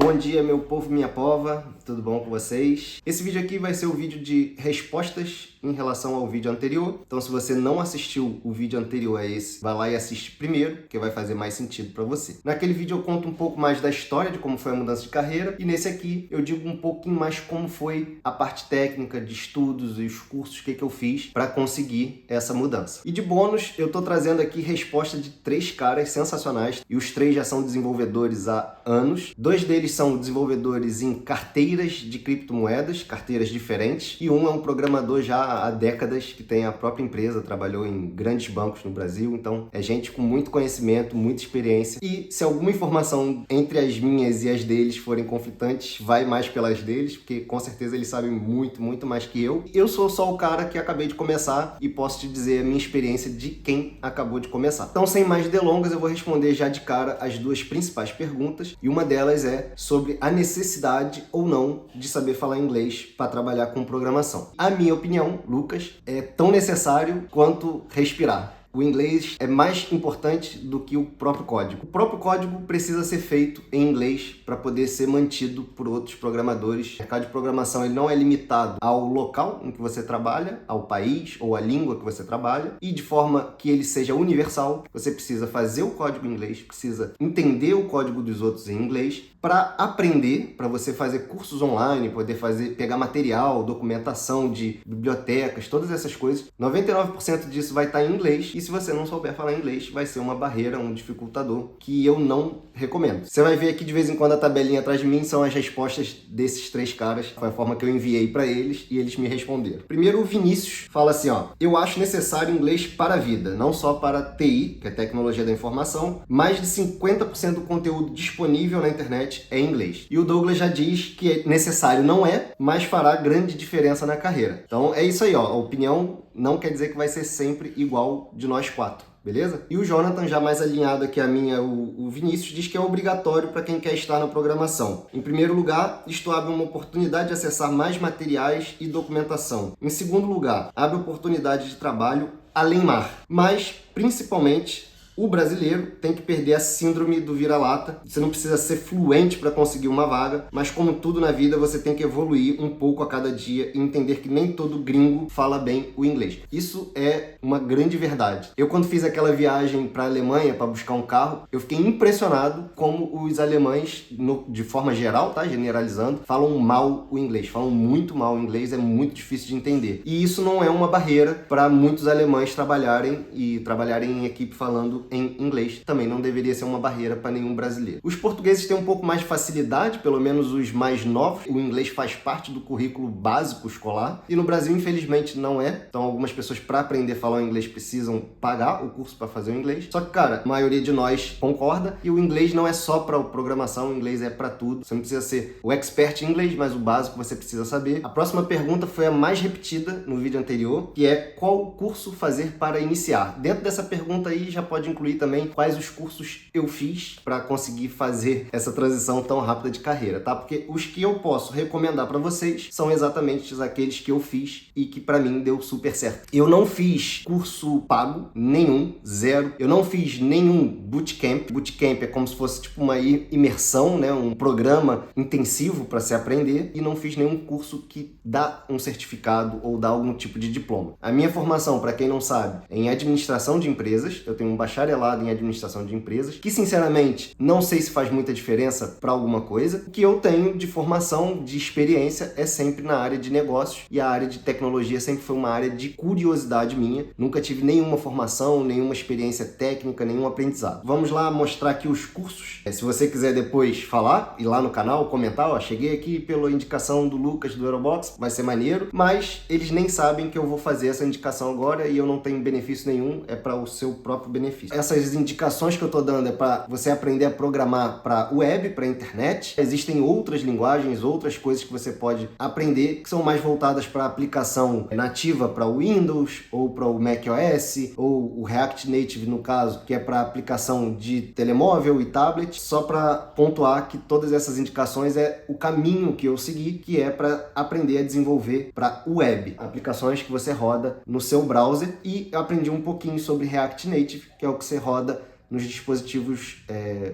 Bom dia, meu povo, minha pova, tudo bom com vocês? Esse vídeo aqui vai ser o vídeo de respostas em relação ao vídeo anterior. Então, se você não assistiu o vídeo anterior a esse, vai lá e assiste primeiro, que vai fazer mais sentido para você. Naquele vídeo eu conto um pouco mais da história de como foi a mudança de carreira, e nesse aqui eu digo um pouquinho mais como foi a parte técnica de estudos e os cursos que eu fiz para conseguir essa mudança. E de bônus, eu tô trazendo aqui resposta de 3 caras sensacionais, e os 3 já são desenvolvedores há anos. 2 deles são desenvolvedores em carteiras de criptomoedas, carteiras diferentes, e um é um programador já há décadas que tem a própria empresa, trabalhou em grandes bancos no Brasil, então é gente com muito conhecimento, muita experiência. E se alguma informação entre as minhas e as deles forem conflitantes, vai mais pelas deles, porque com certeza eles sabem muito mais que eu. Eu sou só o cara que acabei de começar e posso te dizer a minha experiência de quem acabou de começar. Então, sem mais delongas, eu vou responder já de cara as 2 principais perguntas, e uma delas é sobre a necessidade ou não de saber falar inglês para trabalhar com programação. A minha opinião, Lucas, é tão necessário quanto respirar. O inglês é mais importante do que o próprio código. O próprio código precisa ser feito em inglês para poder ser mantido por outros programadores. O mercado de programação ele não é limitado ao local em que você trabalha, ao país ou à língua que você trabalha, e de forma que ele seja universal, você precisa fazer o código em inglês, precisa entender o código dos outros em inglês para aprender, para você fazer cursos online, poder pegar material, documentação de bibliotecas, todas essas coisas. 99% disso vai estar em inglês, e se você não souber falar inglês, vai ser uma barreira, um dificultador, que eu não recomendo. Você vai ver aqui de vez em quando a tabelinha atrás de mim são as respostas desses 3 caras, foi a forma que eu enviei para eles e eles me responderam. Primeiro, o Vinícius fala assim, ó: eu acho necessário inglês para a vida, não só para TI, que é tecnologia da informação. Mais de 50% do conteúdo disponível na internet é em inglês. E o Douglas já diz que é necessário, não é, mas fará grande diferença na carreira. Então é isso aí, ó. A opinião não quer dizer que vai ser sempre igual de nós 4. Beleza? E o Jonathan, já mais alinhado aqui a minha, o Vinícius, diz que é obrigatório para quem quer estar na programação. Em primeiro lugar, isto abre uma oportunidade de acessar mais materiais e documentação. Em segundo lugar, abre oportunidade de trabalho além mar. Mas, principalmente, o brasileiro tem que perder a síndrome do vira-lata. Você não precisa ser fluente para conseguir uma vaga, mas como tudo na vida, você tem que evoluir um pouco a cada dia e entender que nem todo gringo fala bem o inglês. Isso é uma grande verdade. Eu, quando fiz aquela viagem para a Alemanha para buscar um carro, eu fiquei impressionado como os alemães, de forma geral, tá? Generalizando, falam mal o inglês, falam muito mal o inglês, é muito difícil de entender. E isso não é uma barreira para muitos alemães trabalharem em equipe falando em inglês. Também não deveria ser uma barreira para nenhum brasileiro. Os portugueses têm um pouco mais de facilidade, pelo menos os mais novos. O inglês faz parte do currículo básico escolar, e no Brasil, infelizmente, não é. Então, algumas pessoas, para aprender a falar o inglês, precisam pagar o curso para fazer o inglês. Só que, cara, a maioria de nós concorda, e o inglês não é só para programação, o inglês é para tudo. Você não precisa ser o expert em inglês, mas o básico você precisa saber. A próxima pergunta foi a mais repetida no vídeo anterior, que é: qual curso fazer para iniciar? Dentro dessa pergunta aí já pode incluir também quais os cursos eu fiz para conseguir fazer essa transição tão rápida de carreira, tá? Porque os que eu posso recomendar para vocês são exatamente aqueles que eu fiz e que para mim deu super certo. Eu não fiz curso pago, nenhum, zero. Eu não fiz nenhum bootcamp. Bootcamp é como se fosse tipo uma imersão, né? Um programa intensivo para se aprender, e não fiz nenhum curso que dá um certificado ou dá algum tipo de diploma. A minha formação, para quem não sabe, é em administração de empresas. Eu tenho um bacharelado em administração de empresas, que sinceramente não sei se faz muita diferença para alguma coisa. O que eu tenho de formação, de experiência, é sempre na área de negócios, e a área de tecnologia sempre foi uma área de curiosidade minha. Nunca tive nenhuma formação, nenhuma experiência técnica, nenhum aprendizado. Vamos lá mostrar aqui os cursos. Se você quiser depois falar, ir lá no canal, comentar, ó, cheguei aqui pela indicação do Lucas do Aerobox, vai ser maneiro, mas eles nem sabem que eu vou fazer essa indicação agora e eu não tenho benefício nenhum, é para o seu próprio benefício. Essas indicações que eu estou dando é para você aprender a programar para web, para internet. Existem outras linguagens, outras coisas que você pode aprender que são mais voltadas para aplicação nativa para o Windows ou para o macOS, ou o React Native no caso, que é para aplicação de telemóvel e tablet. Só para pontuar que todas essas indicações é o caminho que eu segui, que é para aprender a desenvolver para web, aplicações que você roda no seu browser. E eu aprendi um pouquinho sobre React Native, que é o que você roda nos dispositivos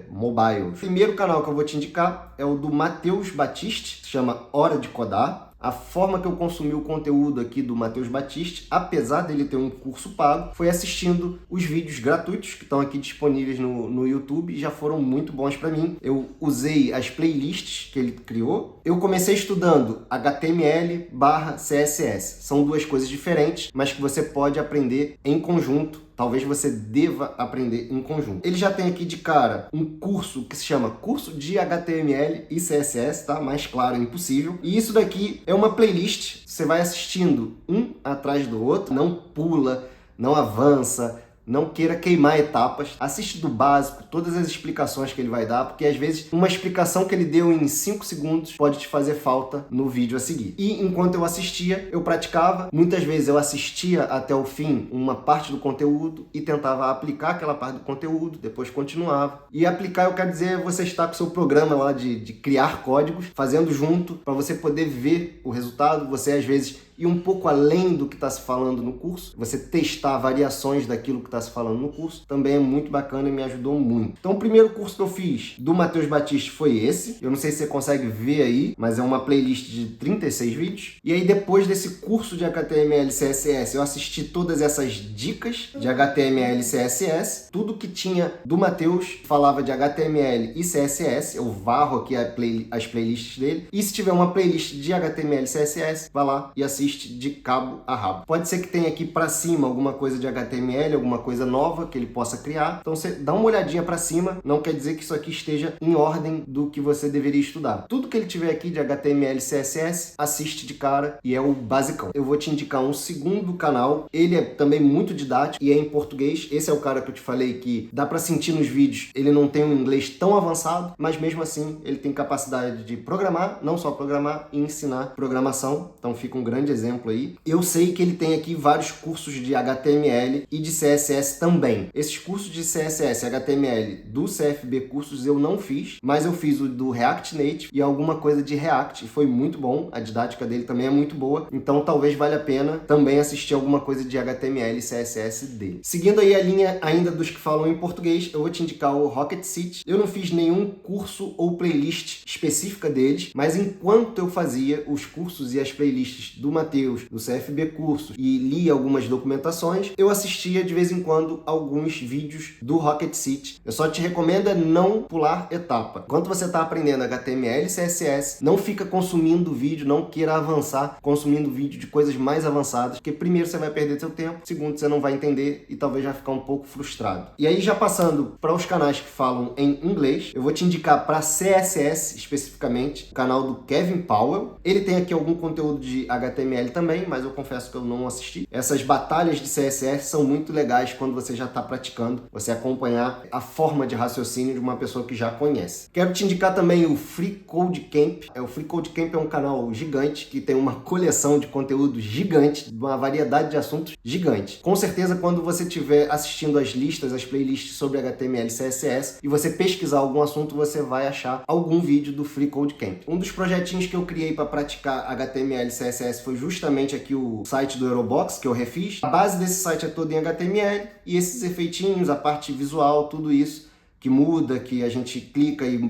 mobile. O primeiro canal que eu vou te indicar é o do Matheus Batiste, se chama Hora de Codar. A forma que eu consumi o conteúdo aqui do Matheus Batiste, apesar dele ter um curso pago, foi assistindo os vídeos gratuitos que estão aqui disponíveis no YouTube e já foram muito bons para mim. Eu usei as playlists que ele criou. Eu comecei estudando HTML/CSS. São duas coisas diferentes, mas que você pode aprender em conjunto. Talvez você deva aprender em conjunto. Ele já tem aqui de cara um curso que se chama Curso de HTML e CSS, tá? Mais claro, impossível. E isso daqui é uma playlist. Você vai assistindo um atrás do outro, não pula, não avança, não queira queimar etapas. Assiste do básico, todas as explicações que ele vai dar, porque às vezes uma explicação que ele deu em 5 segundos pode te fazer falta no vídeo a seguir. E enquanto eu assistia, eu praticava. Muitas vezes eu assistia até o fim uma parte do conteúdo e tentava aplicar aquela parte do conteúdo, depois continuava. E aplicar, eu quero dizer, você está com o seu programa lá de criar códigos, fazendo junto, para você poder ver o resultado. Você às vezes ir um pouco além do que está se falando no curso, você testar variações daquilo que está se falando no curso, também é muito bacana e me ajudou muito. Então o primeiro curso que eu fiz do Matheus Batiste foi esse. Eu não sei se você consegue ver aí, mas é uma playlist de 36 vídeos. E aí depois desse curso de HTML e CSS, eu assisti todas essas dicas de HTML e CSS. Tudo que tinha do Matheus falava de HTML e CSS. Eu varro aqui as playlists dele. E se tiver uma playlist de HTML e CSS, vai lá e assiste de cabo a rabo. Pode ser que tenha aqui para cima alguma coisa de HTML, alguma coisa nova que ele possa criar. Então você dá uma olhadinha para cima, não quer dizer que isso aqui esteja em ordem do que você deveria estudar. Tudo que ele tiver aqui de HTML e CSS, assiste de cara e é o basicão. Eu vou te indicar um segundo canal, ele é também muito didático e é em português. Esse é o cara que eu te falei que dá para sentir nos vídeos, ele não tem um inglês tão avançado, mas mesmo assim ele tem capacidade de programar, não só programar, e ensinar programação. Então fica um grande exemplo aí. Eu sei que ele tem aqui vários cursos de HTML e de CSS também. Esses cursos de CSS e HTML do CFB Cursos eu não fiz, mas eu fiz o do React Native e alguma coisa de React e foi muito bom. A didática dele também é muito boa, então talvez valha a pena também assistir alguma coisa de HTML e CSS dele. Seguindo aí a linha ainda dos que falam em português, eu vou te indicar o Rocket City. Eu não fiz nenhum curso ou playlist específica deles, mas enquanto eu fazia os cursos e as playlists do Matheus, do CFB Cursos e li algumas documentações, eu assistia de vez em quando alguns vídeos do Rocket City. Eu só te recomendo não pular etapa. Enquanto você está aprendendo HTML e CSS, não fica consumindo vídeo, não queira avançar consumindo vídeo de coisas mais avançadas, porque primeiro você vai perder seu tempo, segundo você não vai entender e talvez vai ficar um pouco frustrado. E aí já passando para os canais que falam em inglês, eu vou te indicar para CSS especificamente, o canal do Kevin Powell. Ele tem aqui algum conteúdo de HTML também, mas eu confesso que eu não assisti. Essas batalhas de CSS são muito legais quando você já está praticando, você acompanhar a forma de raciocínio de uma pessoa que já conhece. Quero te indicar também o Free Code Camp. O Free Code Camp é um canal gigante que tem uma coleção de conteúdo gigante, uma variedade de assuntos gigante. Com certeza, quando você estiver assistindo as listas, as playlists sobre HTML e CSS e você pesquisar algum assunto, você vai achar algum vídeo do Free Code Camp. Um dos projetinhos que eu criei para praticar HTML e CSS foi justamente aqui o site do Aerobox, que eu refiz. A base desse site é toda em HTML e esses efeitinhos, a parte visual, tudo isso que muda, que a gente clica e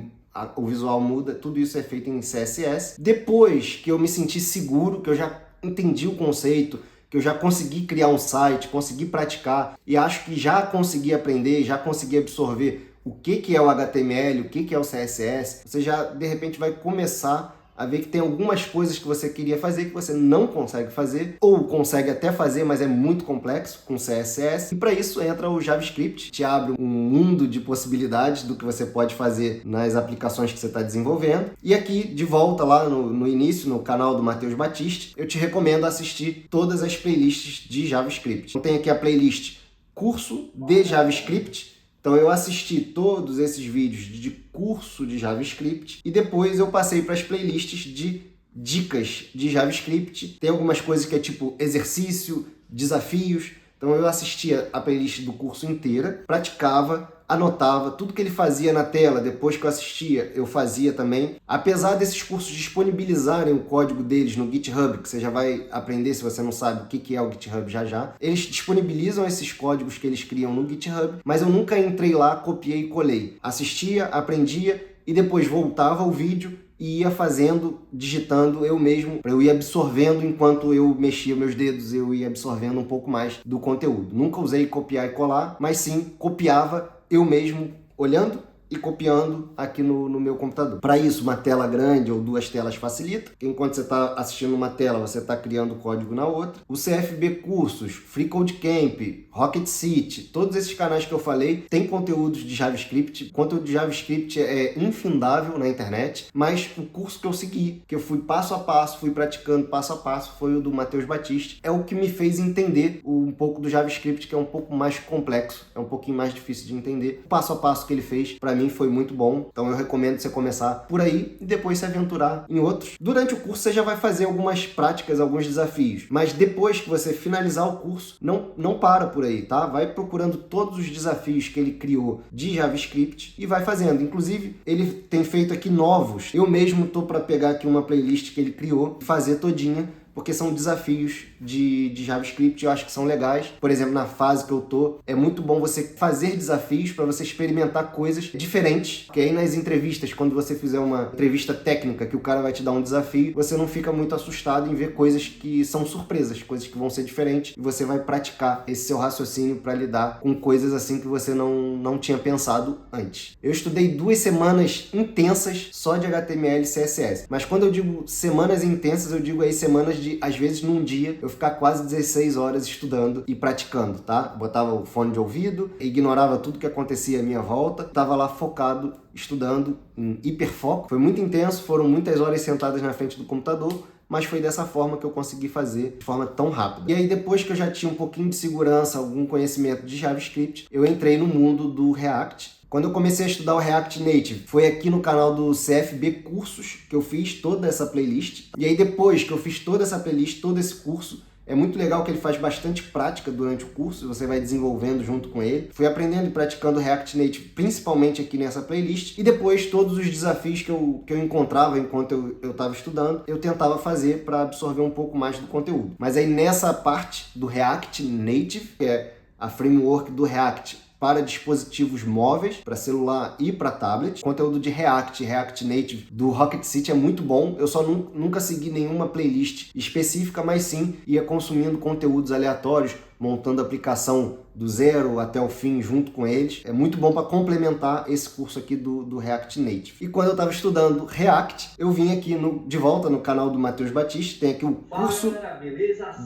o visual muda, tudo isso é feito em CSS. Depois que eu me senti seguro, que eu já entendi o conceito, que eu já consegui criar um site, consegui praticar e acho que já consegui aprender, já consegui absorver o que é o HTML, o que é o CSS, você já de repente vai começar a ver que tem algumas coisas que você queria fazer que você não consegue fazer, ou consegue até fazer, mas é muito complexo com CSS. E para isso entra o JavaScript, te abre um mundo de possibilidades do que você pode fazer nas aplicações que você está desenvolvendo. E aqui, de volta lá no início, no canal do Matheus Batiste, eu te recomendo assistir todas as playlists de JavaScript. Então tem aqui a playlist Curso de JavaScript. Então eu assisti todos esses vídeos de curso de JavaScript e depois eu passei para as playlists de dicas de JavaScript. Tem algumas coisas que é tipo exercício, desafios, Então eu assistia a playlist do curso inteira, praticava, anotava, tudo que ele fazia na tela, depois que eu assistia, eu fazia também. Apesar desses cursos disponibilizarem o código deles no GitHub, que você já vai aprender se você não sabe o que é o GitHub já já, eles disponibilizam esses códigos que eles criam no GitHub, mas eu nunca entrei lá, copiei e colei. Assistia, aprendia e depois voltava ao vídeo e ia fazendo, digitando eu mesmo, eu ia absorvendo enquanto eu mexia meus dedos, eu ia absorvendo um pouco mais do conteúdo. Nunca usei copiar e colar, mas sim copiava eu mesmo, olhando e copiando aqui no meu computador. Para isso, uma tela grande ou duas telas facilita, porque enquanto você está assistindo uma tela, você está criando código na outra. O CFB Cursos, Free Code Camp, Rocket City, todos esses canais que eu falei têm conteúdos de JavaScript. O conteúdo de JavaScript é infindável na internet, mas o curso que eu segui, que eu fui passo a passo, fui praticando passo a passo, foi o do Matheus Batista. É o que me fez entender um pouco do JavaScript, que é um pouco mais complexo, é um pouquinho mais difícil de entender. O passo a passo que ele fez, para mim, foi muito bom. Então eu recomendo você começar por aí e depois se aventurar em outros. Durante o curso você já vai fazer algumas práticas, alguns desafios, mas depois que você finalizar o curso, não para por aí, tá? Vai procurando todos os desafios que ele criou de JavaScript e vai fazendo. Inclusive, ele tem feito aqui novos. Eu mesmo tô para pegar aqui uma playlist que ele criou e fazer todinha, porque são desafios de JavaScript, eu acho que são legais. Por exemplo, na fase que eu tô, é muito bom você fazer desafios para você experimentar coisas diferentes, porque aí nas entrevistas, quando você fizer uma entrevista técnica, que o cara vai te dar um desafio, você não fica muito assustado em ver coisas que são surpresas, coisas que vão ser diferentes, e você vai praticar esse seu raciocínio para lidar com coisas assim que você não tinha pensado antes. Eu estudei 2 semanas intensas só de HTML e CSS, mas quando eu digo semanas intensas, eu digo aí semanas de, às vezes, num dia, eu ficar quase 16 horas estudando e praticando, tá? Botava o fone de ouvido, ignorava tudo que acontecia à minha volta, tava lá focado, estudando, em hiperfoco. Foi muito intenso, foram muitas horas sentadas na frente do computador, mas foi dessa forma que eu consegui fazer de forma tão rápida. E aí, depois que eu já tinha um pouquinho de segurança, algum conhecimento de JavaScript, eu entrei no mundo do React. Quando eu comecei a estudar o React Native, foi aqui no canal do CFB Cursos que eu fiz toda essa playlist. E aí depois que eu fiz toda essa playlist, todo esse curso, é muito legal que ele faz bastante prática durante o curso, você vai desenvolvendo junto com ele. Fui aprendendo e praticando React Native, principalmente aqui nessa playlist. E depois todos os desafios que eu encontrava enquanto eu estava estudando, eu tentava fazer para absorver um pouco mais do conteúdo. Mas aí nessa parte do React Native, que é a framework do React para dispositivos móveis, para celular e para tablet. O conteúdo de React Native do Rocket City é muito bom. Eu só nunca segui nenhuma playlist específica, mas sim ia consumindo conteúdos aleatórios, montando a aplicação do zero até o fim junto com eles. É muito bom para complementar esse curso aqui do React Native. E quando eu estava estudando React, eu vim aqui de volta no canal do Matheus Batista, tem aqui o curso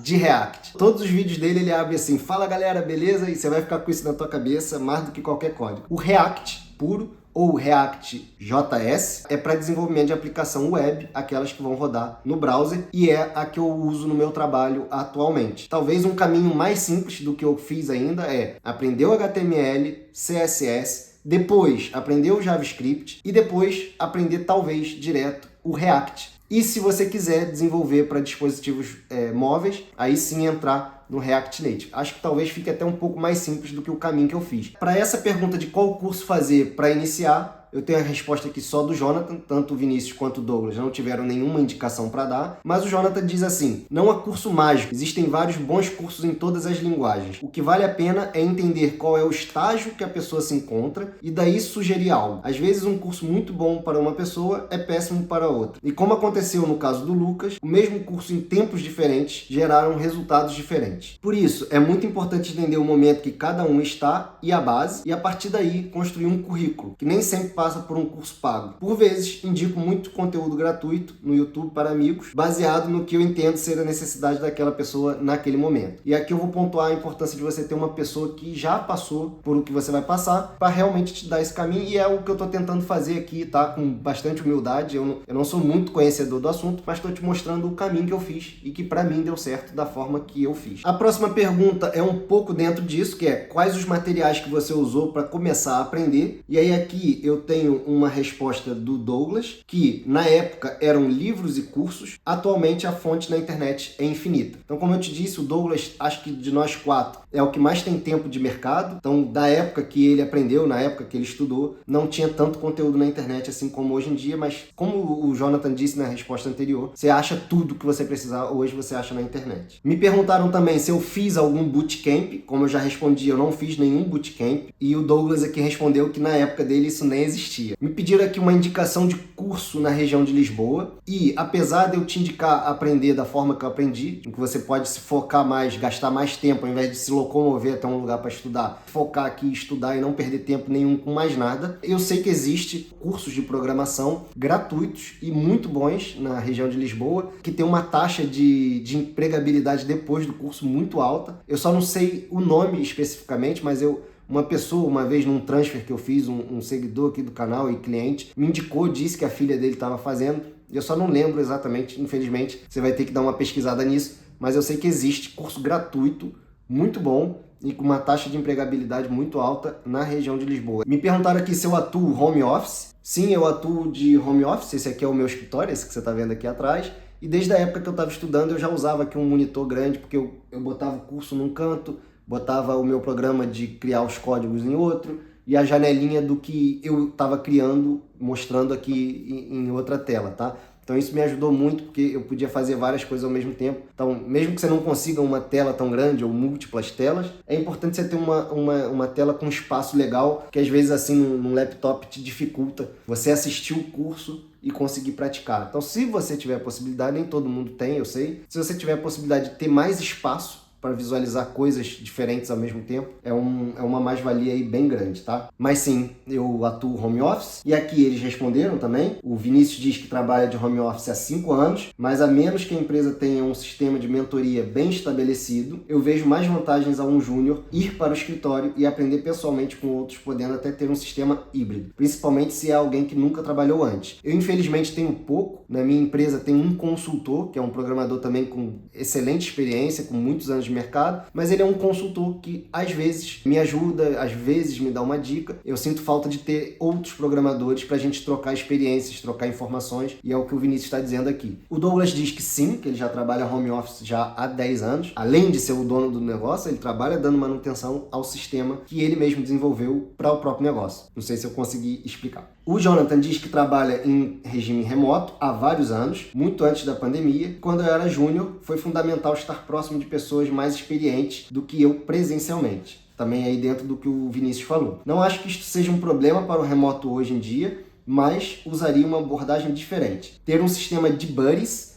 de React. Todos os vídeos dele ele abre assim, fala galera, beleza? E você vai ficar com isso na tua cabeça mais do que qualquer código. O React puro, ou React.js, é para desenvolvimento de aplicação web, aquelas que vão rodar no browser, e é a que eu uso no meu trabalho atualmente. Talvez um caminho mais simples do que eu fiz ainda é aprender o HTML, CSS, depois aprender o JavaScript e depois aprender talvez direto o React. E se você quiser desenvolver para dispositivos móveis, aí sim entrar no React Native. Acho que talvez fique até um pouco mais simples do que o caminho que eu fiz. Para essa pergunta de qual curso fazer para iniciar, eu tenho a resposta aqui só do Jonathan, tanto o Vinícius quanto o Douglas não tiveram nenhuma indicação para dar, mas o Jonathan diz assim, não há curso mágico, existem vários bons cursos em todas as linguagens. O que vale a pena é entender qual é o estágio que a pessoa se encontra e daí sugerir algo. Às vezes um curso muito bom para uma pessoa é péssimo para outra. E como aconteceu no caso do Lucas, o mesmo curso em tempos diferentes geraram resultados diferentes. Por isso, é muito importante entender o momento que cada um está e a base, e a partir daí construir um currículo, que nem sempre passa por um curso pago. Por vezes, indico muito conteúdo gratuito no YouTube para amigos, baseado no que eu entendo ser a necessidade daquela pessoa naquele momento. E aqui eu vou pontuar a importância de você ter uma pessoa que já passou por o que você vai passar, para realmente te dar esse caminho, e é o que eu estou tentando fazer aqui, tá? Com bastante humildade, eu não sou muito conhecedor do assunto, mas estou te mostrando o caminho que eu fiz, e que para mim deu certo da forma que eu fiz. A próxima pergunta é um pouco dentro disso, que é quais os materiais que você usou para começar a aprender, e aí aqui eu tenho uma resposta do Douglas, que na época eram livros e cursos, atualmente a fonte na internet é infinita. Então, como eu te disse, o Douglas, acho que de nós 4, é o que mais tem tempo de mercado. Então, da época que ele aprendeu, na época que ele estudou, não tinha tanto conteúdo na internet assim como hoje em dia, mas como o Jonathan disse na resposta anterior, você acha tudo que você precisar, hoje você acha na internet. Me perguntaram também se eu fiz algum bootcamp. Como eu já respondi, eu não fiz nenhum bootcamp, e o Douglas aqui respondeu que na época dele isso nem existia. Me pediram aqui uma indicação de curso na região de Lisboa, e apesar de eu te indicar aprender da forma que eu aprendi, em que você pode se focar mais, gastar mais tempo, ao invés de se locomover até um lugar para estudar, focar aqui, estudar e não perder tempo nenhum com mais nada, eu sei que existe cursos de programação gratuitos e muito bons na região de Lisboa, que tem uma taxa de empregabilidade depois do curso muito alta. Eu só não sei o nome especificamente, mas uma pessoa, uma vez num transfer que eu fiz, um seguidor aqui do canal e cliente, me indicou, disse que a filha dele estava fazendo. Eu só não lembro exatamente, infelizmente, você vai ter que dar uma pesquisada nisso, mas eu sei que existe curso gratuito, muito bom e com uma taxa de empregabilidade muito alta na região de Lisboa. Me perguntaram aqui se eu atuo home office. Sim, eu atuo de home office, esse aqui é o meu escritório, esse que você está vendo aqui atrás. E desde a época que eu estava estudando, eu já usava aqui um monitor grande, porque eu botava o curso num canto, botava o meu programa de criar os códigos em outro, e a janelinha do que eu estava criando, mostrando aqui em outra tela, tá? Então isso me ajudou muito, porque eu podia fazer várias coisas ao mesmo tempo. Então, mesmo que você não consiga uma tela tão grande ou múltiplas telas, é importante você ter uma tela com espaço legal, que às vezes assim num laptop te dificulta você assistir o curso e conseguir praticar. Então, se você tiver a possibilidade, nem todo mundo tem, eu sei, se você tiver a possibilidade de ter mais espaço para visualizar coisas diferentes ao mesmo tempo, é uma mais-valia aí bem grande, tá? Mas sim, eu atuo home office, e aqui eles responderam também. O Vinícius diz que trabalha de home office há 5 anos, mas a menos que a empresa tenha um sistema de mentoria bem estabelecido, eu vejo mais vantagens a um júnior ir para o escritório e aprender pessoalmente com outros, podendo até ter um sistema híbrido, principalmente se é alguém que nunca trabalhou antes. Eu infelizmente tenho pouco, na minha empresa tem um consultor, que é um programador também com excelente experiência, com muitos anos de mercado, mas ele é um consultor que às vezes me ajuda, às vezes me dá uma dica. Eu sinto falta de ter outros programadores para a gente trocar experiências, trocar informações, e é o que o Vinícius está dizendo aqui. O Douglas diz que sim, que ele já trabalha home office já há 10 anos. Além de ser o dono do negócio, ele trabalha dando manutenção ao sistema que ele mesmo desenvolveu para o próprio negócio. Não sei se eu consegui explicar. O Jonathan diz que trabalha em regime remoto há vários anos, muito antes da pandemia. Quando eu era júnior, foi fundamental estar próximo de pessoas mais experientes do que eu presencialmente. Também aí dentro do que o Vinícius falou. Não acho que isto seja um problema para o remoto hoje em dia, mas usaria uma abordagem diferente. Ter um sistema de buddies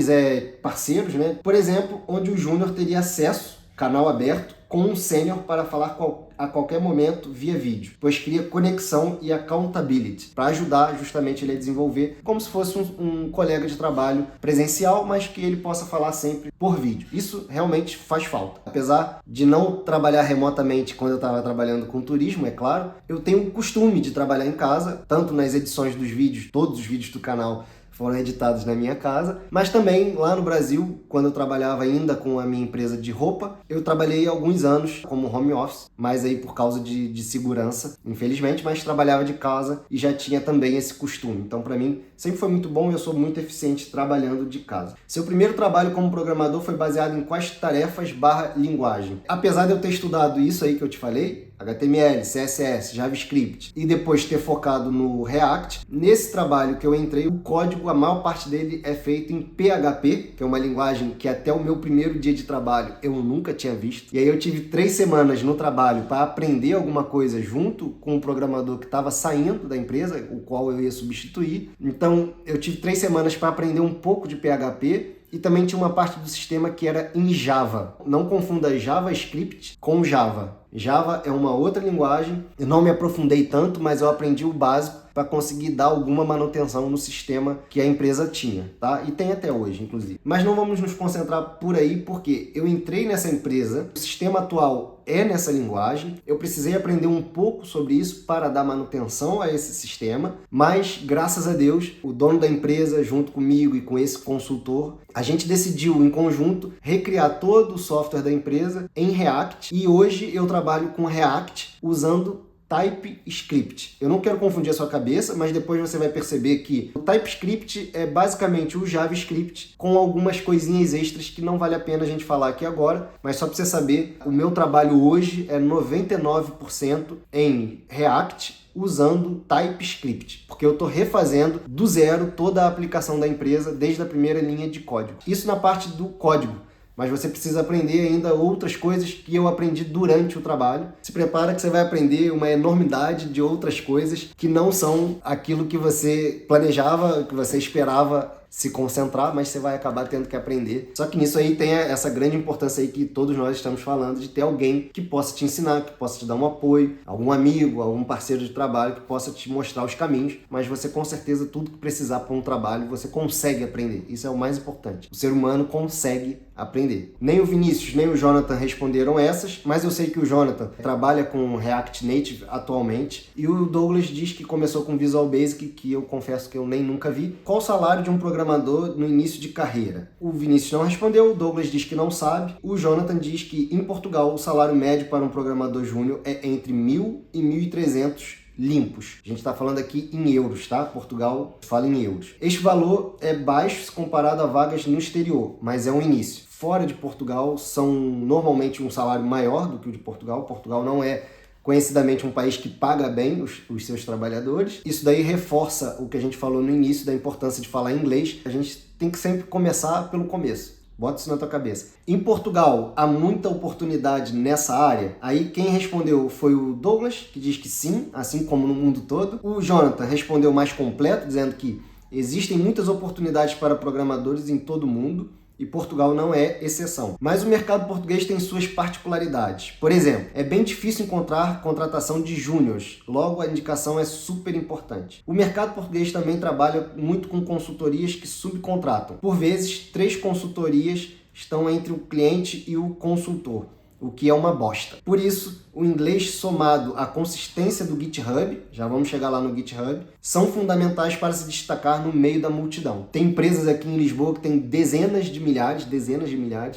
é parceiros, né? Por exemplo, onde o júnior teria acesso, canal aberto, com um sênior para falar a qualquer momento via vídeo, pois cria conexão e accountability para ajudar justamente ele a desenvolver como se fosse um colega de trabalho presencial, mas que ele possa falar sempre por vídeo. Isso realmente faz falta. Apesar de não trabalhar remotamente quando eu estava trabalhando com turismo, é claro, eu tenho o costume de trabalhar em casa, tanto nas edições dos vídeos, todos os vídeos do canal foram editados na minha casa, mas também lá no Brasil, quando eu trabalhava ainda com a minha empresa de roupa, eu trabalhei alguns anos como home office, mas aí por causa de segurança, infelizmente, mas trabalhava de casa e já tinha também esse costume. Então, para mim, sempre foi muito bom e eu sou muito eficiente trabalhando de casa. Seu primeiro trabalho como programador foi baseado em quais tarefas/linguagem? Apesar de eu ter estudado isso aí que eu te falei, HTML, CSS, JavaScript, e depois ter focado no React, nesse trabalho que eu entrei, o código, a maior parte dele é feito em PHP, que é uma linguagem que até o meu primeiro dia de trabalho eu nunca tinha visto. E aí eu tive 3 semanas no trabalho para aprender alguma coisa junto com um programador que estava saindo da empresa, o qual eu ia substituir. Então eu tive 3 semanas para aprender um pouco de PHP, e também tinha uma parte do sistema que era em Java. Não confunda JavaScript com Java. Java é uma outra linguagem. Eu não me aprofundei tanto, mas eu aprendi o básico para conseguir dar alguma manutenção no sistema que a empresa tinha, tá? E tem até hoje, inclusive. Mas não vamos nos concentrar por aí, porque eu entrei nessa empresa, o sistema atual é nessa linguagem, eu precisei aprender um pouco sobre isso para dar manutenção a esse sistema, mas graças a Deus, o dono da empresa, junto comigo e com esse consultor, a gente decidiu em conjunto recriar todo o software da empresa em React, e hoje eu trabalho com React usando TypeScript. Eu não quero confundir a sua cabeça, mas depois você vai perceber que o TypeScript é basicamente o JavaScript com algumas coisinhas extras que não vale a pena a gente falar aqui agora, mas só para você saber, o meu trabalho hoje é 99% em React usando TypeScript, porque eu estou refazendo do zero toda a aplicação da empresa desde a primeira linha de código. Isso na parte do código. Mas você precisa aprender ainda outras coisas que eu aprendi durante o trabalho. Se prepara que você vai aprender uma enormidade de outras coisas que não são aquilo que você planejava, que você esperava se concentrar, mas você vai acabar tendo que aprender. Só que nisso aí tem essa grande importância aí que todos nós estamos falando, de ter alguém que possa te ensinar, que possa te dar um apoio, algum amigo, algum parceiro de trabalho que possa te mostrar os caminhos, mas você com certeza tudo que precisar para um trabalho, você consegue aprender. Isso é o mais importante. O ser humano consegue aprender. Nem o Vinícius, nem o Jonathan responderam essas, mas eu sei que o Jonathan trabalha com React Native atualmente e o Douglas diz que começou com Visual Basic, que eu confesso que eu nem nunca vi. Qual o salário de um programador no início de carreira? O Vinícius não respondeu, o Douglas diz que não sabe, o Jonathan diz que em Portugal o salário médio para um programador júnior é entre 1.000 e 1.300 limpos. A gente está falando aqui em euros, tá? Portugal fala em euros. Este valor é baixo se comparado a vagas no exterior, mas é um início. Fora de Portugal são normalmente um salário maior do que o de Portugal. Portugal não é conhecidamente um país que paga bem os seus trabalhadores. Isso daí reforça o que a gente falou no início da importância de falar inglês. A gente tem que sempre começar pelo começo. Bota isso na tua cabeça. Em Portugal, há muita oportunidade nessa área? Aí quem respondeu foi o Douglas, que diz que sim, assim como no mundo todo. O Jonathan respondeu mais completo, dizendo que existem muitas oportunidades para programadores em todo o mundo e Portugal não é exceção. Mas o mercado português tem suas particularidades. Por exemplo, é bem difícil encontrar contratação de júniores, logo a indicação é super importante. O mercado português também trabalha muito com consultorias que subcontratam. Por vezes, 3 consultorias estão entre o cliente e o consultor, o que é uma bosta. Por isso, o inglês somado à consistência do GitHub, já vamos chegar lá no GitHub, são fundamentais para se destacar no meio da multidão. Tem empresas aqui em Lisboa que tem dezenas de milhares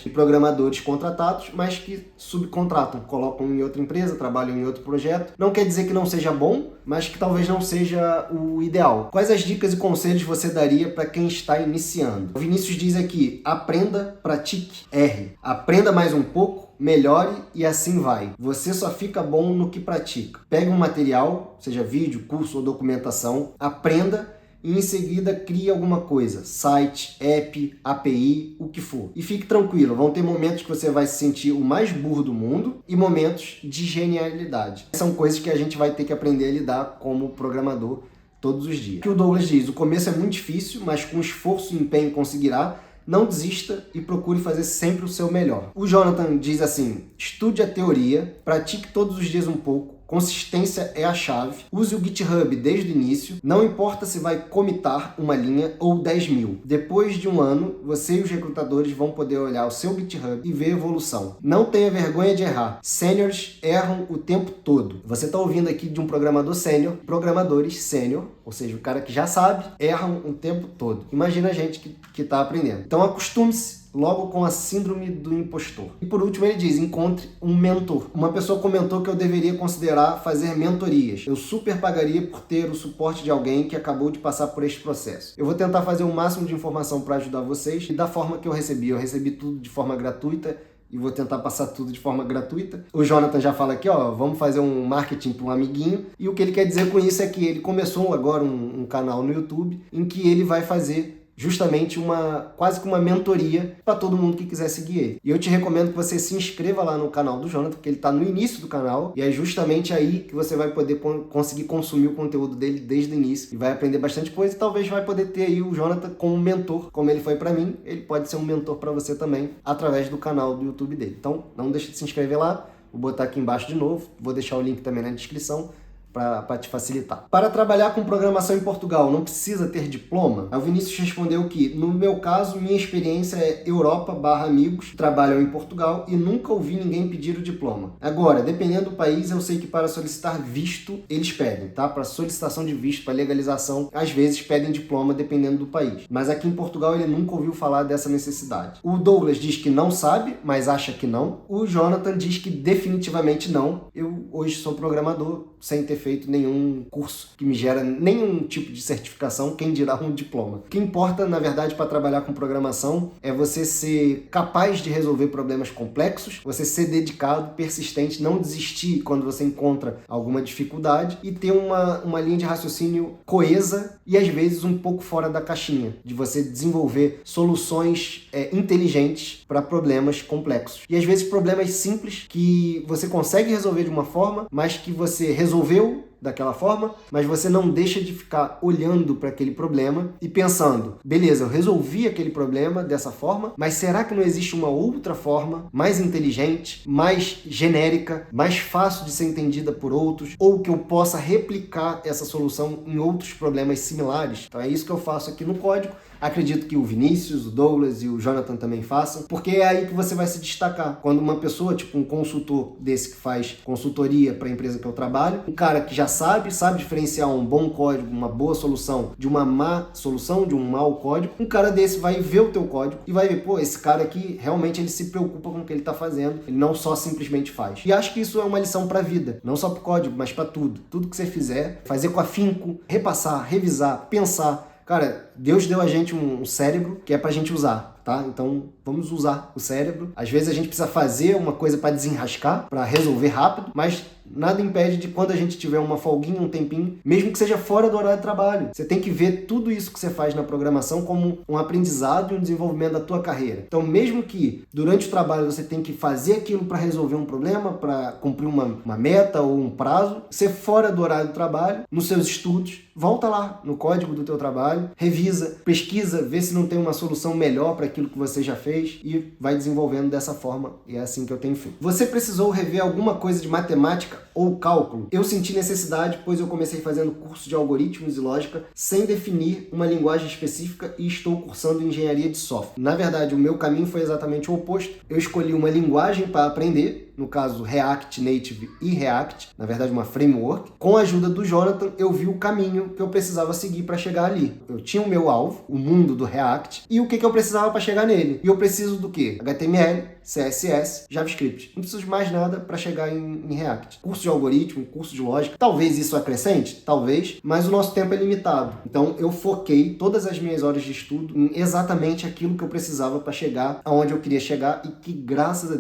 de programadores contratados, mas que subcontratam, colocam em outra empresa, trabalham em outro projeto. Não quer dizer que não seja bom, mas que talvez não seja o ideal. Quais as dicas e conselhos você daria para quem está iniciando? O Vinícius diz aqui, aprenda, pratique, erre. Aprenda mais um pouco, melhore e assim vai. Você só fica bom no que pratica. Pegue um material, seja vídeo, curso ou documentação, aprenda e em seguida crie alguma coisa, site, app, API, o que for. E fique tranquilo, vão ter momentos que você vai se sentir o mais burro do mundo e momentos de genialidade. São coisas que a gente vai ter que aprender a lidar como programador todos os dias. O que o Douglas diz, o começo é muito difícil, mas com esforço e empenho conseguirá. Não desista e procure fazer sempre o seu melhor. O Jonathan diz assim, estude a teoria, pratique todos os dias um pouco, consistência é a chave, use o GitHub desde o início, não importa se vai comitar uma linha ou 10.000. Depois de um ano, você e os recrutadores vão poder olhar o seu GitHub e ver a evolução. Não tenha vergonha de errar. Sêniores erram o tempo todo. Você está ouvindo aqui de um programador sênior, programadores sênior, ou seja, o cara que já sabe, erram o tempo todo. Imagina a gente que está aprendendo. Então acostume-se logo com a síndrome do impostor. E por último ele diz, encontre um mentor. Uma pessoa comentou que eu deveria considerar fazer mentorias. Eu super pagaria por ter o suporte de alguém que acabou de passar por este processo. Eu vou tentar fazer o máximo de informação para ajudar vocês e da forma que eu recebi. Eu recebi tudo de forma gratuita e vou tentar passar tudo de forma gratuita. O Jonathan já fala aqui, ó, vamos fazer um marketing para um amiguinho. E o que ele quer dizer com isso é que ele começou agora um canal no YouTube em que ele vai fazer justamente quase que uma mentoria para todo mundo que quiser seguir ele. E eu te recomendo que você se inscreva lá no canal do Jonathan, porque ele está no início do canal, e é justamente aí que você vai poder conseguir consumir o conteúdo dele desde o início, e vai aprender bastante coisa, e talvez vai poder ter aí o Jonathan como mentor, como ele foi para mim, ele pode ser um mentor para você também, através do canal do YouTube dele. Então, não deixe de se inscrever lá, vou botar aqui embaixo de novo, vou deixar o link também na descrição. para te facilitar. Para trabalhar com programação em Portugal, não precisa ter diploma? O Vinícius respondeu que, no meu caso, minha experiência é Europa/amigos, trabalham em Portugal e nunca ouvi ninguém pedir o diploma. Agora, dependendo do país, eu sei que para solicitar visto, eles pedem, tá? Para solicitação de visto, para legalização, às vezes pedem diploma, dependendo do país. Mas aqui em Portugal, ele nunca ouviu falar dessa necessidade. O Douglas diz que não sabe, mas acha que não. O Jonathan diz que definitivamente não. Eu hoje sou programador sem ter feito nenhum curso que me gera nenhum tipo de certificação, quem dirá um diploma. O que importa, na verdade, para trabalhar com programação é você ser capaz de resolver problemas complexos, você ser dedicado, persistente, não desistir quando você encontra alguma dificuldade e ter uma linha de raciocínio coesa e, às vezes, um pouco fora da caixinha, de você desenvolver soluções inteligentes para problemas complexos. E, às vezes, problemas simples que você consegue resolver de uma forma, mas que você resolveu daquela forma, mas você não deixa de ficar olhando para aquele problema e pensando, beleza, eu resolvi aquele problema dessa forma, mas será que não existe uma outra forma mais inteligente, mais genérica, mais fácil de ser entendida por outros, ou que eu possa replicar essa solução em outros problemas similares? Então é isso que eu faço aqui no código. Acredito que o Vinícius, o Douglas e o Jonathan também façam, porque é aí que você vai se destacar. Quando uma pessoa, tipo um consultor desse que faz consultoria para a empresa que eu trabalho, um cara que já sabe diferenciar um bom código, uma boa solução, de uma má solução, de um mau código, um cara desse vai ver o teu código e vai ver, pô, esse cara aqui realmente ele se preocupa com o que ele está fazendo, ele não só simplesmente faz. E acho que isso é uma lição para a vida, não só para o código, mas para tudo. Tudo que você fizer, fazer com afinco, repassar, revisar, pensar. Cara, Deus deu a gente um cérebro que é pra gente usar, tá? Então, vamos usar o cérebro. Às vezes a gente precisa fazer uma coisa para desenrascar, para resolver rápido, mas nada impede de quando a gente tiver uma folguinha, um tempinho, mesmo que seja fora do horário de trabalho. Você tem que ver tudo isso que você faz na programação como um aprendizado e um desenvolvimento da tua carreira. Então, mesmo que durante o trabalho você tenha que fazer aquilo para resolver um problema, para cumprir uma meta ou um prazo, você fora do horário do trabalho, nos seus estudos, volta lá no código do teu trabalho, revisa, pesquisa, vê se não tem uma solução melhor para aquilo que você já fez e vai desenvolvendo dessa forma. E é assim que eu tenho feito. Você precisou rever alguma coisa de matemática ou cálculo? Eu senti necessidade, pois eu comecei fazendo curso de algoritmos e lógica sem definir uma linguagem específica e estou cursando engenharia de software. Na verdade, o meu caminho foi exatamente o oposto. Eu escolhi uma linguagem para aprender, no caso React Native e React, na verdade uma framework. Com a ajuda do Jonathan, eu vi o caminho que eu precisava seguir para chegar ali. Eu tinha o meu alvo, o mundo do React, e o que eu precisava para chegar nele. E eu preciso do quê? HTML, CSS, JavaScript. Não preciso de mais nada para chegar em React. Curso de algoritmo, curso de lógica. Talvez isso acrescente? Talvez, mas o nosso tempo é limitado. Então eu foquei todas as minhas horas de estudo em exatamente aquilo que eu precisava para chegar aonde eu queria chegar e que, graças a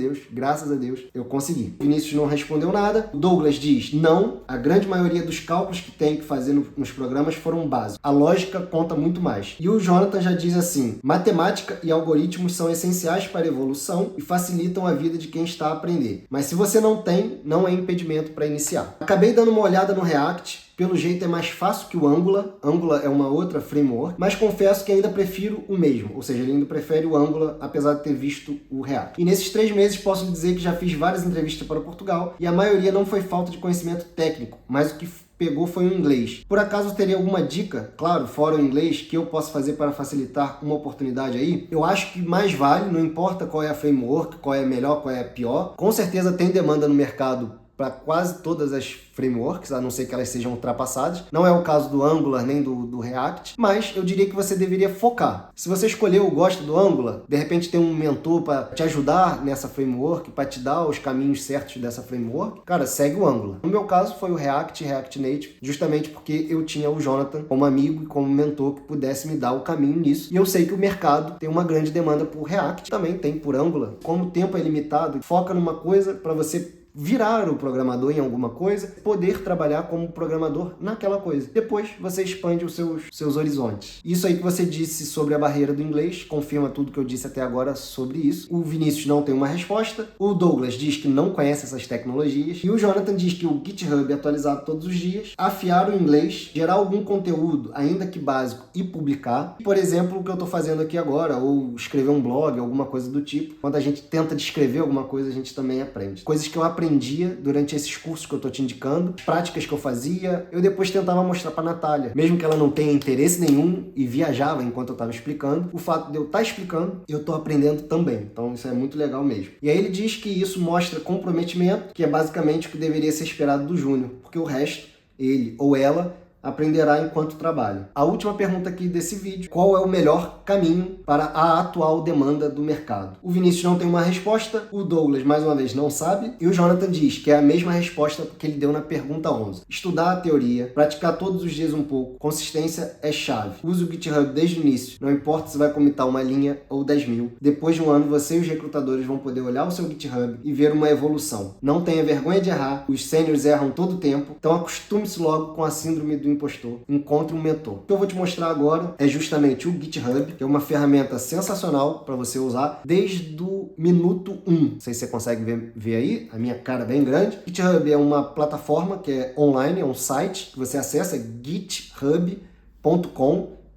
Deus, eu consegui. O Vinícius não respondeu nada. O Douglas diz não. A grande maioria dos cálculos que tem que fazer nos programas foram básicos. A lógica conta muito mais. E o Jonathan já diz assim: matemática e algoritmos são essenciais para a evolução e facilitam a vida de quem está a aprender. Mas se você não tem, não é impedimento para iniciar. Acabei dando uma olhada no React. Pelo jeito é mais fácil que o Angular. Angular é uma outra framework, mas confesso que ainda prefiro o mesmo. Ou seja, ele ainda prefere o Angular, apesar de ter visto o React. E nesses 3 meses posso dizer que já fiz várias entrevistas para Portugal e a maioria não foi falta de conhecimento técnico, mas o que pegou foi o inglês. Por acaso teria alguma dica, claro, fora o inglês, que eu possa fazer para facilitar uma oportunidade aí? Eu acho que mais vale, não importa qual é a framework, qual é a melhor, qual é a pior. Com certeza tem demanda no mercado para quase todas as frameworks, a não ser que elas sejam ultrapassadas. Não é o caso do Angular nem do React, mas eu diria que você deveria focar. Se você escolheu o gosto do Angular, de repente tem um mentor para te ajudar nessa framework, para te dar os caminhos certos dessa framework, cara, segue o Angular. No meu caso foi o React Native, justamente porque eu tinha o Jonathan como amigo e como mentor que pudesse me dar o caminho nisso. E eu sei que o mercado tem uma grande demanda por React, também tem por Angular. Como o tempo é limitado, foca numa coisa para você virar o programador em alguma coisa, poder trabalhar como programador naquela coisa. Depois você expande os seus horizontes. Isso aí que você disse sobre a barreira do inglês, confirma tudo que eu disse até agora sobre isso. O Vinícius não tem uma resposta. O Douglas diz que não conhece essas tecnologias. E o Jonathan diz que o GitHub é atualizado todos os dias. Afiar o inglês, gerar algum conteúdo, ainda que básico, e publicar. Por exemplo, o que eu estou fazendo aqui agora, ou escrever um blog, alguma coisa do tipo. Quando a gente tenta descrever alguma coisa, a gente também aprende. Coisas que eu aprendi aprendia durante esses cursos que eu tô te indicando, práticas que eu fazia, eu depois tentava mostrar pra Natália. Mesmo que ela não tenha interesse nenhum e viajava enquanto eu tava explicando, o fato de eu estar explicando, eu tô aprendendo também. Então isso é muito legal mesmo. E aí ele diz que isso mostra comprometimento, que é basicamente o que deveria ser esperado do júnior, porque o resto, ele ou ela, aprenderá enquanto trabalha. A última pergunta aqui desse vídeo: qual é o melhor caminho para a atual demanda do mercado? O Vinícius não tem uma resposta, o Douglas, mais uma vez, não sabe, e o Jonathan diz que é a mesma resposta que ele deu na pergunta 11. Estudar a teoria, praticar todos os dias um pouco, consistência é chave. Use o GitHub desde o início, não importa se vai comitar uma linha ou 10.000. Depois de um ano, você e os recrutadores vão poder olhar o seu GitHub e ver uma evolução. Não tenha vergonha de errar, os sêniores erram todo o tempo, então acostume-se logo com a síndrome do impostor. Encontre um mentor. O que eu vou te mostrar agora é justamente o GitHub, que é uma ferramenta sensacional para você usar desde o minuto 1. Não sei se você consegue ver aí, a minha cara bem grande. GitHub é uma plataforma que é online, é um site que você acessa, github.com,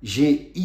github.com.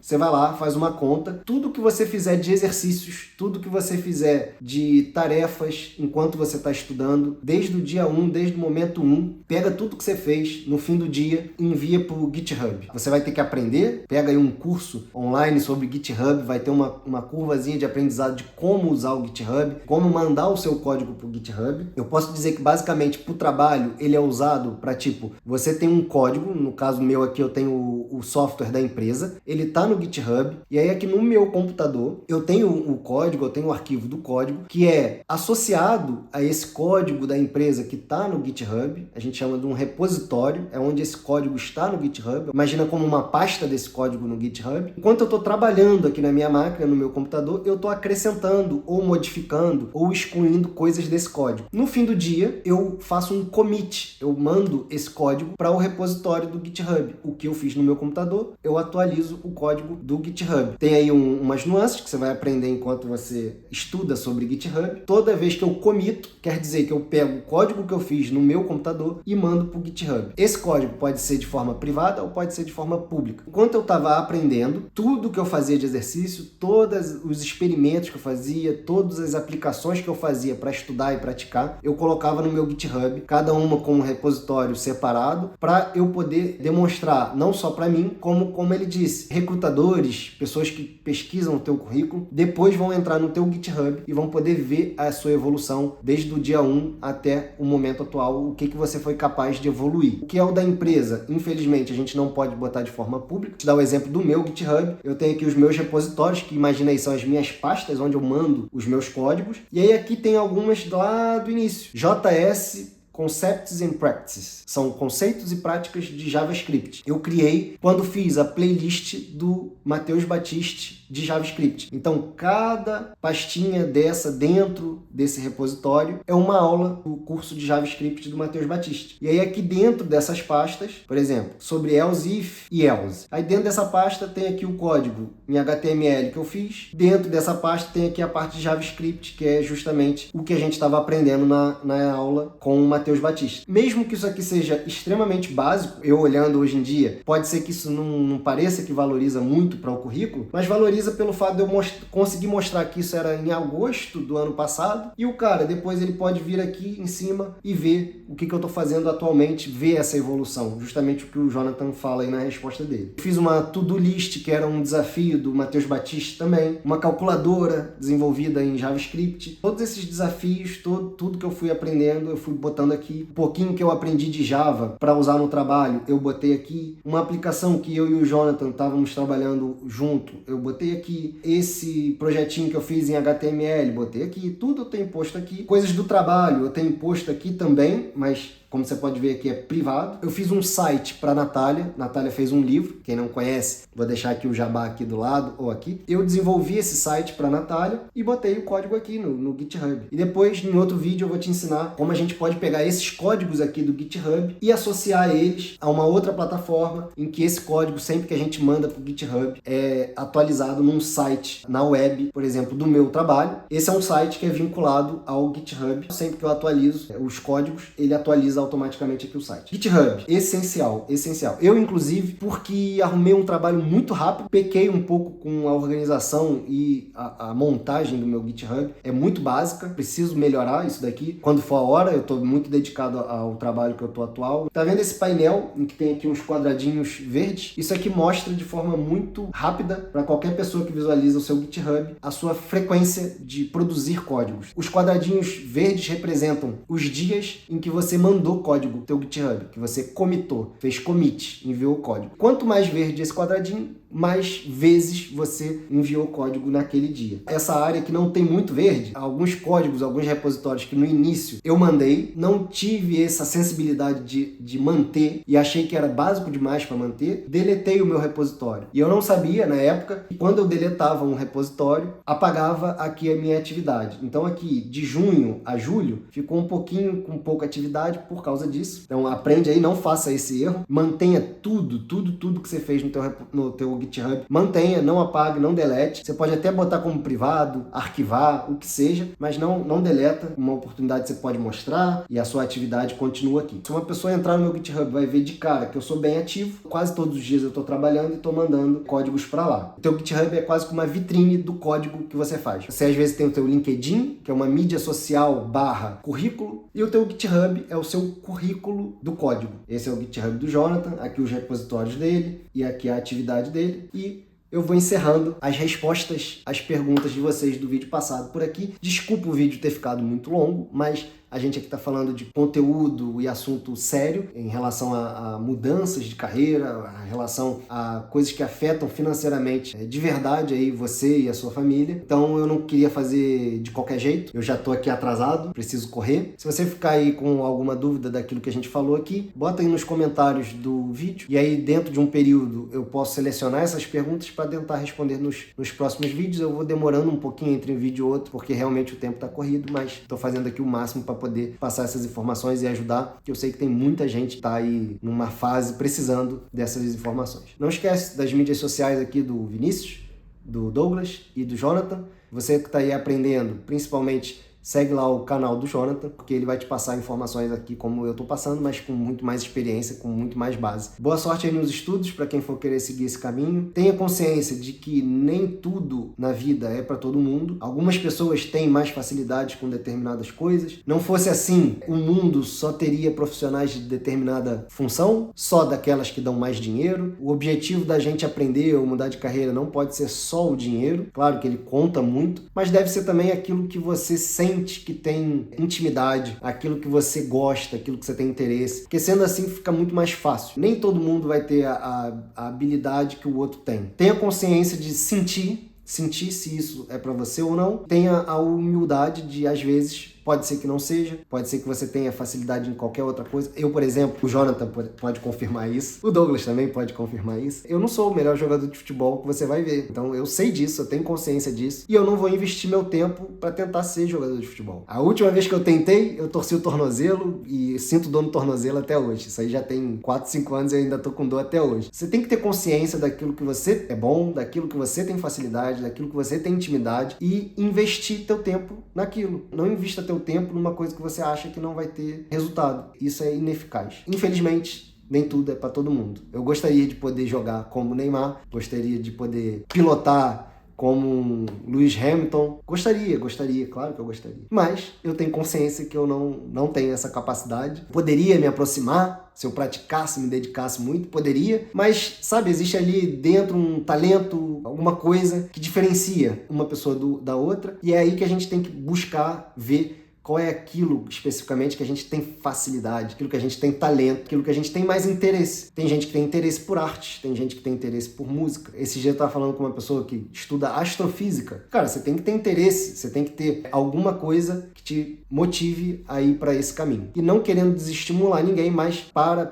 Você vai lá, faz uma conta. Tudo que você fizer de exercícios, tudo que você fizer de tarefas enquanto você está estudando, desde o dia 1, desde o momento 1, pega tudo que você fez no fim do dia e envia para o GitHub. Você vai ter que aprender, pega aí um curso online sobre GitHub, vai ter uma curvazinha de aprendizado de como usar o GitHub, como mandar o seu código para o GitHub. Eu posso dizer que basicamente para o trabalho ele é usado para tipo, você tem um código, no caso meu aqui eu tenho o software da empresa, ele está no GitHub, e aí aqui no meu computador eu tenho o código, eu tenho o arquivo do código, que é associado a esse código da empresa que está no GitHub, a gente chama de um repositório, é onde esse código está no GitHub, imagina como uma pasta desse código no GitHub. Enquanto eu estou trabalhando aqui na minha máquina, no meu computador, eu estou acrescentando, ou modificando, ou excluindo coisas desse código. No fim do dia, eu faço um commit, eu mando esse código para o repositório do GitHub. O que eu fiz no meu computador, eu atualizo o código do GitHub. Tem aí umas nuances que você vai aprender enquanto você estuda sobre GitHub. Toda vez que eu comito, quer dizer que eu pego o código que eu fiz no meu computador e mando para o GitHub. Esse código pode ser de forma privada ou pode ser de forma pública. Enquanto eu estava aprendendo, tudo que eu fazia de exercício, todos os experimentos que eu fazia, todas as aplicações que eu fazia para estudar e praticar, eu colocava no meu GitHub, cada uma com um repositório separado, para eu poder demonstrar, não só para mim, como ele disse, recrutadores, pessoas que pesquisam o teu currículo, depois vão entrar no teu GitHub e vão poder ver a sua evolução desde o dia 1 até o momento atual, o que você foi capaz de evoluir. O que é o da empresa, infelizmente, a gente não pode botar de forma pública. Vou te dar o exemplo do meu GitHub. Eu tenho aqui os meus repositórios, que imagina aí, são as minhas pastas onde eu mando os meus códigos. E aí aqui tem algumas lá do início. JS Concepts and Practices. São conceitos e práticas de JavaScript. Eu criei quando fiz a playlist do Matheus Batiste de JavaScript. Então, cada pastinha dessa dentro desse repositório é uma aula do curso de JavaScript do Matheus Batiste. E aí aqui dentro dessas pastas, por exemplo, sobre else if e else. Aí dentro dessa pasta tem aqui o código em HTML que eu fiz. Dentro dessa pasta tem aqui a parte de JavaScript, que é justamente o que a gente estava aprendendo na aula com o Matheus Batiste. Mesmo que isso aqui seja extremamente básico, eu olhando hoje em dia, pode ser que isso não pareça que valoriza muito para o currículo, mas valoriza pelo fato de eu conseguir mostrar que isso era em agosto do ano passado, e o cara depois ele pode vir aqui em cima e ver o que eu estou fazendo atualmente, ver essa evolução, justamente o que o Jonathan fala aí na resposta dele. Eu fiz uma to-do list, que era um desafio do Matheus Batiste também, uma calculadora desenvolvida em JavaScript. Todos esses desafios, tudo que eu fui aprendendo, eu fui botando aqui. Um pouquinho que eu aprendi de Java para usar no trabalho, eu botei aqui. Uma aplicação que eu e o Jonathan estávamos trabalhando junto, eu botei aqui. Esse projetinho que eu fiz em HTML, botei aqui. Tudo eu tenho posto aqui. Coisas do trabalho eu tenho posto aqui também, mas como você pode ver aqui é privado. Eu fiz um site para a Natália. Natália fez um livro. Quem não conhece, vou deixar aqui o jabá aqui do lado ou aqui. Eu desenvolvi esse site para a Natália e botei o código aqui no GitHub. E depois, em outro vídeo, eu vou te ensinar como a gente pode pegar esses códigos aqui do GitHub e associar eles a uma outra plataforma em que esse código, sempre que a gente manda para o GitHub, é atualizado num site na web, por exemplo, do meu trabalho. Esse é um site que é vinculado ao GitHub. Sempre que eu atualizo os códigos, ele atualiza automaticamente aqui o site. GitHub, essencial, essencial. Eu, inclusive, porque arrumei um trabalho muito rápido, pequei um pouco com a organização e a montagem do meu GitHub. É muito básica, preciso melhorar isso daqui. Quando for a hora, eu estou muito dedicado ao trabalho que eu estou atual. Tá vendo esse painel em que tem aqui uns quadradinhos verdes? Isso aqui mostra de forma muito rápida para qualquer pessoa que visualiza o seu GitHub a sua frequência de produzir códigos. Os quadradinhos verdes representam os dias em que você mandou código no seu GitHub, que você commitou, fez commit, enviou o código. Quanto mais verde esse quadradinho, mais vezes você enviou código naquele dia. Essa área que não tem muito verde, alguns códigos, alguns repositórios que no início eu mandei, não tive essa sensibilidade de manter e achei que era básico demais para manter, deletei o meu repositório. E eu não sabia, na época, que quando eu deletava um repositório, apagava aqui a minha atividade. Então aqui, de junho a julho, ficou um pouquinho com pouca atividade por causa disso. Então aprende aí, não faça esse erro. Mantenha tudo que você fez no teu GitHub. Mantenha, não apague, não delete. Você pode até botar como privado, arquivar, o que seja, mas não deleta. Uma oportunidade você pode mostrar e a sua atividade continua aqui. Se uma pessoa entrar no meu GitHub, vai ver de cara que eu sou bem ativo. Quase todos os dias eu estou trabalhando e estou mandando códigos para lá. O teu GitHub é quase como uma vitrine do código que você faz. Você às vezes tem o teu LinkedIn, que é uma mídia social / currículo, e o teu GitHub é o seu currículo do código. Esse é o GitHub do Jonathan, aqui os repositórios dele e aqui a atividade dele. E eu vou encerrando as respostas às perguntas de vocês do vídeo passado por aqui. Desculpa o vídeo ter ficado muito longo, mas a gente aqui está falando de conteúdo e assunto sério em relação a mudanças de carreira, em relação a coisas que afetam financeiramente de verdade aí você e a sua família. Então eu não queria fazer de qualquer jeito. Eu já estou aqui atrasado, preciso correr. Se você ficar aí com alguma dúvida daquilo que a gente falou aqui, bota aí nos comentários do vídeo. E aí dentro de um período eu posso selecionar essas perguntas para tentar responder nos próximos vídeos. Eu vou demorando um pouquinho entre um vídeo e outro, porque realmente o tempo está corrido, mas estou fazendo aqui o máximo para poder passar essas informações e ajudar, que eu sei que tem muita gente que está aí numa fase precisando dessas informações. Não esquece das mídias sociais aqui do Vinícius, do Douglas e do Jonathan. Você que está aí aprendendo, principalmente segue lá o canal do Jonathan, porque ele vai te passar informações aqui como eu estou passando, mas com muito mais experiência, com muito mais base. Boa sorte aí nos estudos, para quem for querer seguir esse caminho. Tenha consciência de que nem tudo na vida é para todo mundo. Algumas pessoas têm mais facilidades com determinadas coisas. Não fosse assim, o mundo só teria profissionais de determinada função, só daquelas que dão mais dinheiro. O objetivo da gente aprender ou mudar de carreira não pode ser só o dinheiro. Claro que ele conta muito, mas deve ser também aquilo que você sente que tem intimidade, aquilo que você gosta, aquilo que você tem interesse, porque sendo assim fica muito mais fácil. Nem todo mundo vai ter a habilidade que o outro tem. Tenha consciência de sentir se isso é para você ou não. Tenha a humildade de, às vezes, pode ser que não seja, pode ser que você tenha facilidade em qualquer outra coisa. Eu, por exemplo, o Jonathan pode confirmar isso, o Douglas também pode confirmar isso. Eu não sou o melhor jogador de futebol que você vai ver, então eu sei disso, eu tenho consciência disso, e eu não vou investir meu tempo para tentar ser jogador de futebol. A última vez que eu tentei, eu torci o tornozelo e sinto dor no tornozelo até hoje. Isso aí já tem 4, 5 anos e eu ainda tô com dor até hoje. Você tem que ter consciência daquilo que você é bom, daquilo que você tem facilidade, daquilo que você tem intimidade e investir teu tempo naquilo. Não invista teu tempo numa coisa que você acha que não vai ter resultado. Isso é ineficaz. Infelizmente, nem tudo é para todo mundo. Eu gostaria de poder jogar como Neymar, gostaria de poder pilotar como Lewis Hamilton. Gostaria, claro que eu gostaria. Mas eu tenho consciência que eu não tenho essa capacidade. Poderia me aproximar, se eu praticasse, me dedicasse muito, poderia. Mas, sabe, existe ali dentro um talento, alguma coisa que diferencia uma pessoa da outra. E é aí que a gente tem que buscar ver qual é aquilo especificamente que a gente tem facilidade, aquilo que a gente tem talento, aquilo que a gente tem mais interesse. Tem gente que tem interesse por arte, tem gente que tem interesse por música. Esse dia eu estava falando com uma pessoa que estuda astrofísica. Cara, você tem que ter interesse, você tem que ter alguma coisa que te motive a ir para esse caminho. E não querendo desestimular ninguém, mas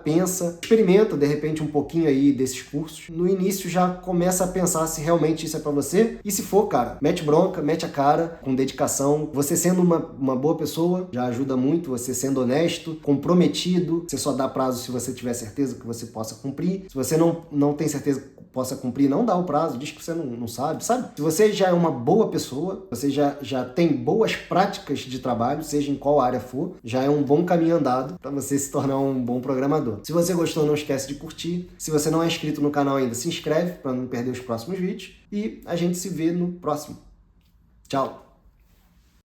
pensa, experimenta de repente um pouquinho aí desses cursos. No início já começa a pensar se realmente isso é para você. E se for, cara, mete bronca, mete a cara, com dedicação. Você sendo uma boa pessoa já ajuda muito, você sendo honesto, comprometido. Você só dá prazo se você tiver certeza que você possa cumprir. Se você não tem certeza possa cumprir, não dá o prazo, diz que você não sabe. Se você já é uma boa pessoa, você já tem boas práticas de trabalho, seja em qual área for, já é um bom caminho andado para você se tornar um bom programador. Se você gostou, não esquece de curtir. Se você não é inscrito no canal ainda, se inscreve para não perder os próximos vídeos. E a gente se vê no próximo. Tchau!